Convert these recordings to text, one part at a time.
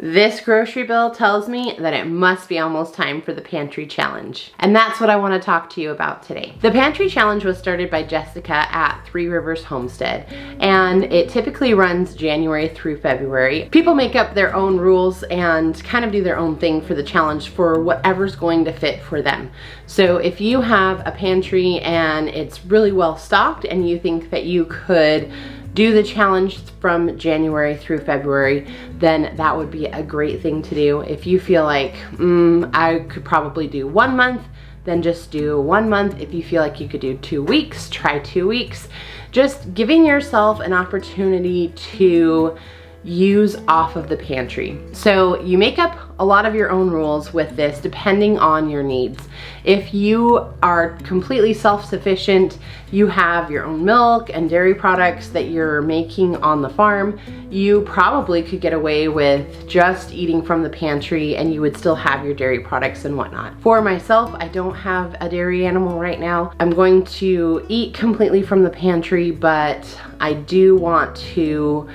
This grocery bill tells me that it must be almost time for the Pantry Challenge. And that's what I want to talk to you about today. The Pantry Challenge was started by Jessica at Three Rivers Homestead, and it typically runs January through February. People make up their own rules and kind of do their own thing for the challenge for whatever's going to fit for them. So if you have a pantry and it's really well stocked and you think that you could do the challenge from January through February, then that would be a great thing to do. If you feel like, I could probably do 1 month, then just do 1 month. If you feel like you could do 2 weeks, try 2 weeks. Just giving yourself an opportunity to use off of the pantry. So you make up a lot of your own rules with this depending on your needs. If you are completely self-sufficient, you have your own milk and dairy products that you're making on the farm, you probably could get away with just eating from the pantry and you would still have your dairy products and whatnot. For myself, I don't have a dairy animal right now. I'm going to eat completely from the pantry, but I do want to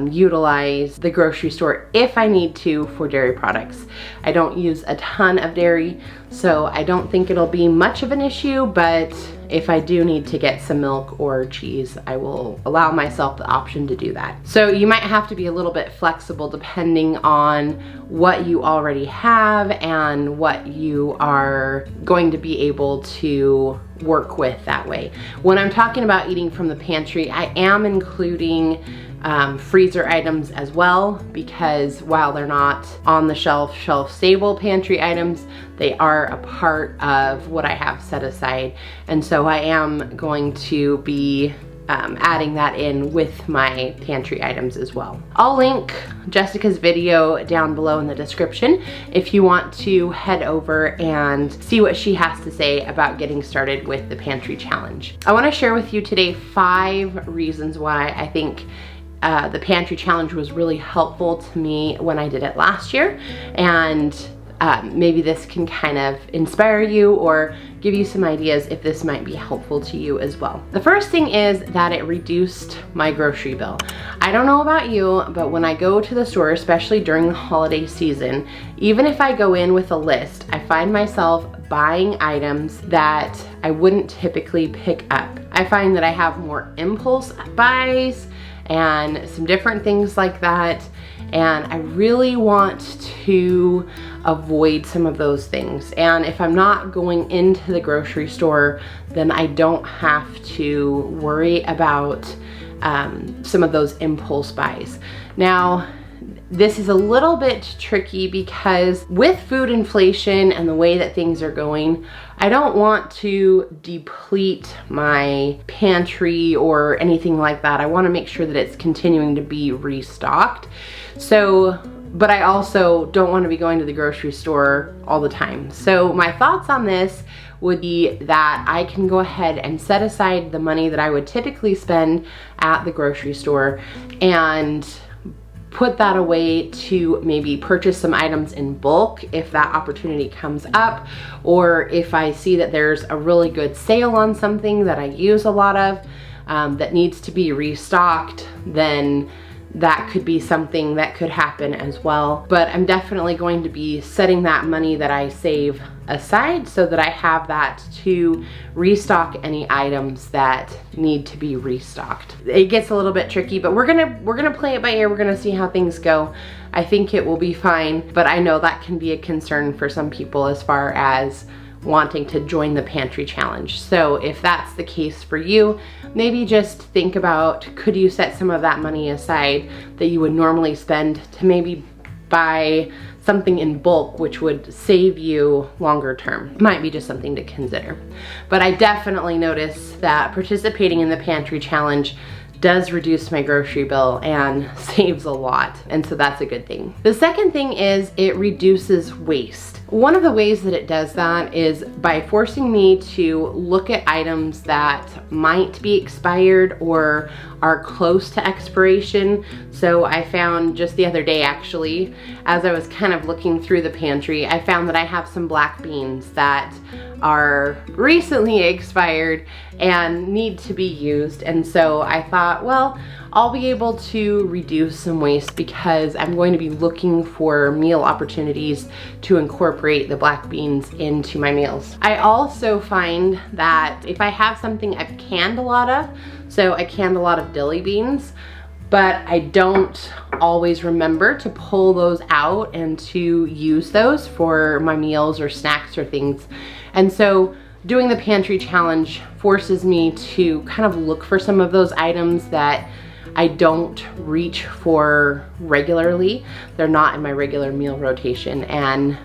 utilize the grocery store if I need to for dairy products. I don't use a ton of dairy, so I don't think it'll be much of an issue, but if I do need to get some milk or cheese, I will allow myself the option to do that. So you might have to be a little bit flexible depending on what you already have and what you are going to be able to work with that way. When I'm talking about eating from the pantry, I am including freezer items as well, because while they're not on the shelf stable pantry items, they are a part of what I have set aside. And so I am going to be adding that in with my pantry items as well. I'll link Jessica's video down below in the description if you want to head over and see what she has to say about getting started with the Pantry Challenge. I want to share with you today 5 reasons why I think the Pantry Challenge was really helpful to me when I did it last year, and maybe this can kind of inspire you or give you some ideas if this might be helpful to you as well. The first thing is that it reduced my grocery bill. I don't know about you, but when I go to the store, especially during the holiday season, even if I go in with a list, I find myself buying items that I wouldn't typically pick up. I find that I have more impulse buys and some different things like that, and I really want to avoid some of those things. And if I'm not going into the grocery store, then I don't have to worry about some of those impulse buys. Now, this is a little bit tricky because with food inflation and the way that things are going, I don't want to deplete my pantry or anything like that. I want to make sure that it's continuing to be restocked. So, but I also don't want to be going to the grocery store all the time. So my thoughts on this would be that I can go ahead and set aside the money that I would typically spend at the grocery store and put that away to maybe purchase some items in bulk if that opportunity comes up, or if I see that there's a really good sale on something that I use a lot of that needs to be restocked, then that could be something that could happen as well. But I'm definitely going to be setting that money that I save aside so that I have that to restock any items that need to be restocked. It gets a little bit tricky, but we're gonna play it by ear. We're gonna see how things go. I think it will be fine, but I know that can be a concern for some people as far as wanting to join the Pantry Challenge. So if that's the case for you, maybe just think about, could you set some of that money aside that you would normally spend to maybe buy something in bulk, which would save you longer term. Might be just something to consider. But I definitely noticed that participating in the Pantry Challenge does reduce my grocery bill and saves a lot, and so that's a good thing. The second thing is it reduces waste. One of the ways that it does that is by forcing me to look at items that might be expired or are close to expiration. So I found just the other day, actually, as I was kind of looking through the pantry, I found that I have some black beans that are recently expired and need to be used. And so I thought, well, I'll be able to reduce some waste because I'm going to be looking for meal opportunities to incorporate the black beans into my meals. I also find that if I have something I've canned a lot of, so I canned a lot of dilly beans, but I don't always remember to pull those out and to use those for my meals or snacks or things. And so doing the pantry challenge forces me to kind of look for some of those items that I don't reach for regularly. They're not in my regular meal rotation, and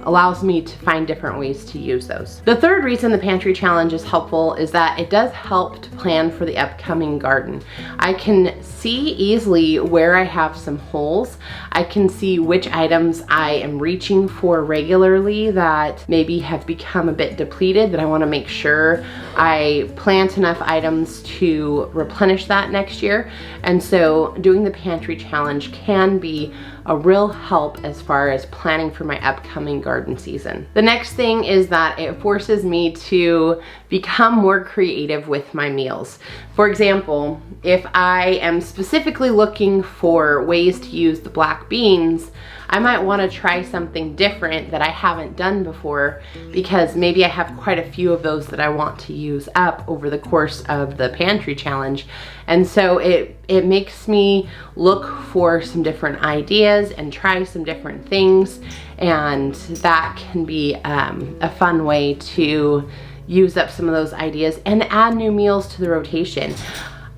allows me to find different ways to use those. The third reason the pantry challenge is helpful is that it does help to plan for the upcoming garden. I can see easily where I have some holes. I can see which items I am reaching for regularly that maybe have become a bit depleted, that I want to make sure I plant enough items to replenish that next year. And so doing the pantry challenge can be a real help as far as planning for my upcoming garden season. The next thing is that it forces me to become more creative with my meals. For example, if I am specifically looking for ways to use the black beans, I might want to try something different that I haven't done before, because maybe I have quite a few of those that I want to use up over the course of the pantry challenge. And so it makes me look for some different ideas and try some different things, and that can be a fun way to use up some of those ideas and add new meals to the rotation.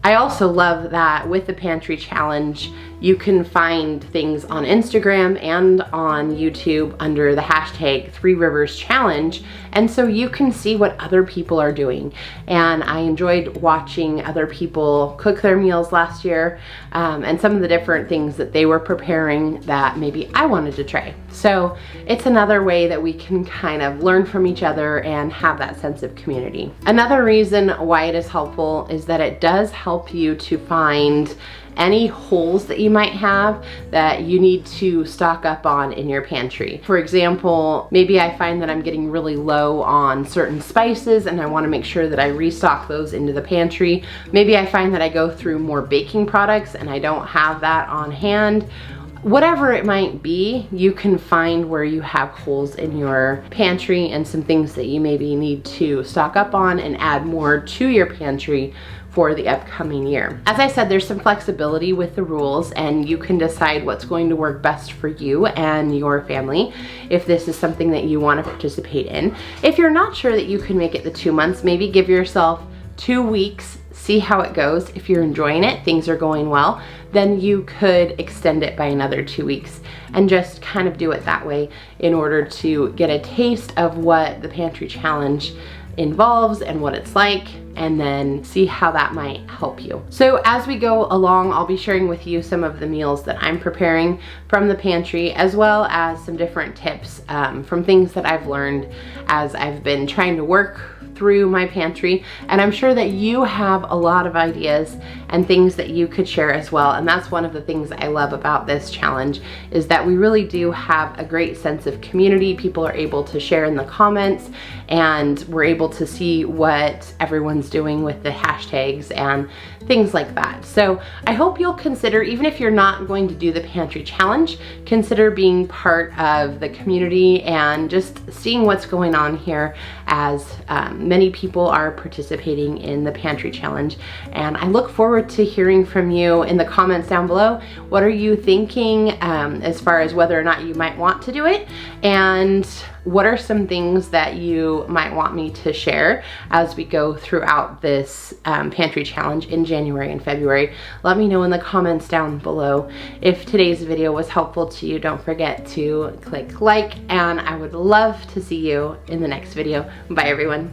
I also love that with the pantry challenge, you can find things on Instagram and on YouTube under the hashtag 3 Rivers Challenge, and so you can see what other people are doing. And I enjoyed watching other people cook their meals last year, and some of the different things that they were preparing that maybe I wanted to try. So it's another way that we can kind of learn from each other and have that sense of community. Another reason why it is helpful is that it does help you to find any holes that you might have that you need to stock up on in your pantry. For example, maybe I find that I'm getting really low on certain spices and I want to make sure that I restock those into the pantry. Maybe I find that I go through more baking products and I don't have that on hand. Whatever it might be, you can find where you have holes in your pantry and some things that you maybe need to stock up on and add more to your pantry for the upcoming year. As I said, there's some flexibility with the rules, and you can decide what's going to work best for you and your family if this is something that you want to participate in. If you're not sure that you can make it the 2 months, maybe give yourself 2 weeks, see how it goes. If you're enjoying it, things are going well, then you could extend it by another 2 weeks and just kind of do it that way in order to get a taste of what the pantry challenge involves and what it's like, and then see how that might help you. So as we go along, I'll be sharing with you some of the meals that I'm preparing from the pantry, as well as some different tips from things that I've learned as I've been trying to work through my pantry. And I'm sure that you have a lot of ideas and things that you could share as well. And that's one of the things I love about this challenge, is that we really do have a great sense of community. People are able to share in the comments, and we're able to see what everyone's doing with the hashtags and things like that. So I hope you'll consider, even if you're not going to do the pantry challenge, consider being part of the community and just seeing what's going on here, as many people are participating in the pantry challenge. And I look forward to hearing from you in the comments down below. What are you thinking as far as whether or not you might want to do it? And what are some things that you might want me to share as we go throughout this pantry challenge in January and February? Let me know in the comments down below. If today's video was helpful to you, don't forget to click like, and I would love to see you in the next video. Bye everyone.